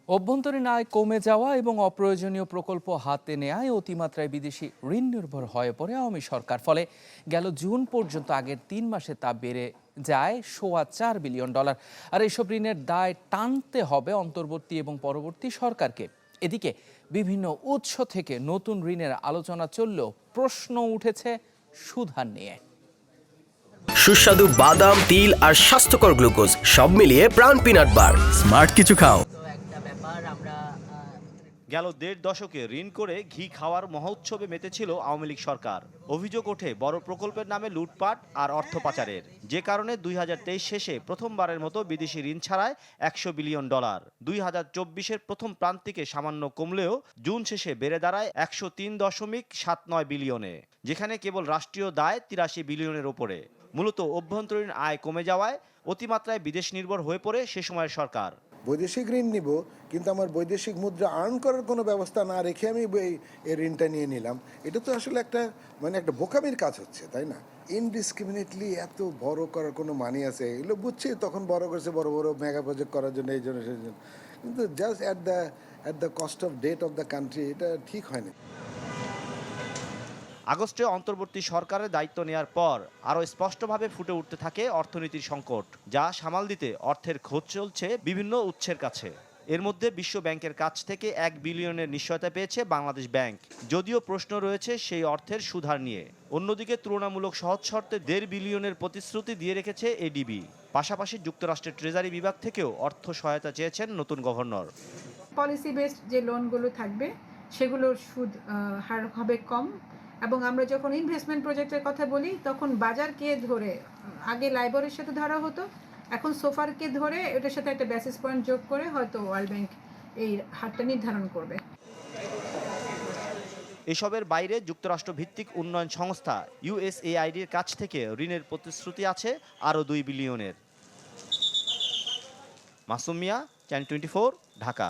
অভ্যন্তরীণ আয় কমে যাওয়া এবং অপ্রয়োজনীয় প্রকল্প হাতে নেয়ায় অতিমাত্রায় বিদেশি ঋণ নির্ভর হয়ে পড়ে আওয়ামী সরকার। ফলে গেল জুন পর্যন্ত আগের ৩ মাসে তা বেড়ে যায় $4.২ বিলিয়ন। আর এসব ঋণের দায় টানতে হবে অন্তর্বর্তী এবং পরবর্তী সরকারকে। এদিকে বিভিন্ন উৎস থেকে নতুন ঋণের আলোচনা চললেও প্রশ্ন উঠেছে সুদহার নিয়ে। সুস্বাদু বাদাম, তিল আর স্বাস্থ্যকর গ্লুকোজ সব মিলিয়ে প্রাণ পিনাট বার। স্মার্ট কিছু খাও। গেল ১.৫ দশকে ঋণ করে ঘি খাওয়ার মহোৎসবে মেতেছিল আওয়ামী লীগ সরকার। অভিযোগ ওঠে বড় প্রকল্পের নামে লুটপাট আর অর্থ পাচারের, যে কারণে ২০২৩ শেষে প্রথমবারের মতো বিদেশি ঋণ ছাড়ায় $১০০ বিলিয়ন। ২০২৪-এর প্রথম প্রান্তিকে সামান্য কমলেও জুন শেষে বেড়ে দাঁড়ায় ১০৩.৭৯ বিলিয়নে, যেখানে কেবল রাষ্ট্রীয় দায় ৮৩ বিলিয়নের ওপরে। মূলত অভ্যন্তরীণ আয় কমে যাওয়ায় অতিমাত্রায় বিদেশ নির্ভর হয়ে পড়ে সে সময়ের সরকার। বৈদেশিক ঋণ নিব, কিন্তু আমার বৈদেশিক মুদ্রা আর্ন করার কোনো ব্যবস্থা না রেখে আমি এই ঋণটা নিয়ে নিলাম। এটা তো আসলে একটা বোকামির কাজ হচ্ছে, তাই না? ইনডিসক্রিমিনেটলি এত বড় করার কোনো মানে আছে? এগুলো বুঝছি, তখন বড় করছে বড় বড় মেগা প্রজেক্ট করার জন্য, এই জন্য সেই জন্য, কিন্তু just at the cost of debt of the country, এটা ঠিক হয়নি। আগস্টে অন্তর্বর্তী সরকারের দায়িত্ব নেয়ার পর আরও স্পষ্টভাবে ফুটে উঠতে থাকে অর্থনীতির সংকট, যা সামাল দিতে অর্থের খোঁজ চলছে বিভিন্ন উৎসের কাছে। এর মধ্যে বিশ্ব ব্যাংকের কাছ থেকে $১ বিলিয়নের নিশ্চয়তা পেয়েছে বাংলাদেশ ব্যাংক, যদিও প্রশ্ন রয়েছে সেই অর্থের সুদহার নিয়ে। অন্যদিকে তুলনামূলক সহজ শর্তে $১.৫ বিলিয়নের প্রতিশ্রুতি দিয়ে রেখেছে এডিবি। পাশাপাশি যুক্তরাষ্ট্রের ট্রেজারি বিভাগ থেকেও অর্থ সহায়তা চেয়েছেন নতুন গভর্নর। পলিসি বেসড যে লোনগুলো থাকবে সেগুলোর সুদ হার হবে কম, এবং আমরা যখন ইনভেস্টমেন্ট প্রজেক্টের কথা বলি তখন বাজারকে ধরে, আগে লাইবরের সাথে ধরা হতো, এখন সোফারকে ধরে এটার সাথে একটা বেসিস পয়েন্ট যোগ করে হয়তো ওয়ার্ল্ড ব্যাংক এই হারটা নির্ধারণ করবে। এসবের বাইরে যুক্তরাষ্ট্র ভিত্তিক উন্নয়ন সংস্থা ইউএসএআইডির কাছ থেকে ঋণের প্রতিশ্রুতি আছে আরও $2 বিলিয়নের। মাসুম মিয়া, চ্যানেল 24, ঢাকা।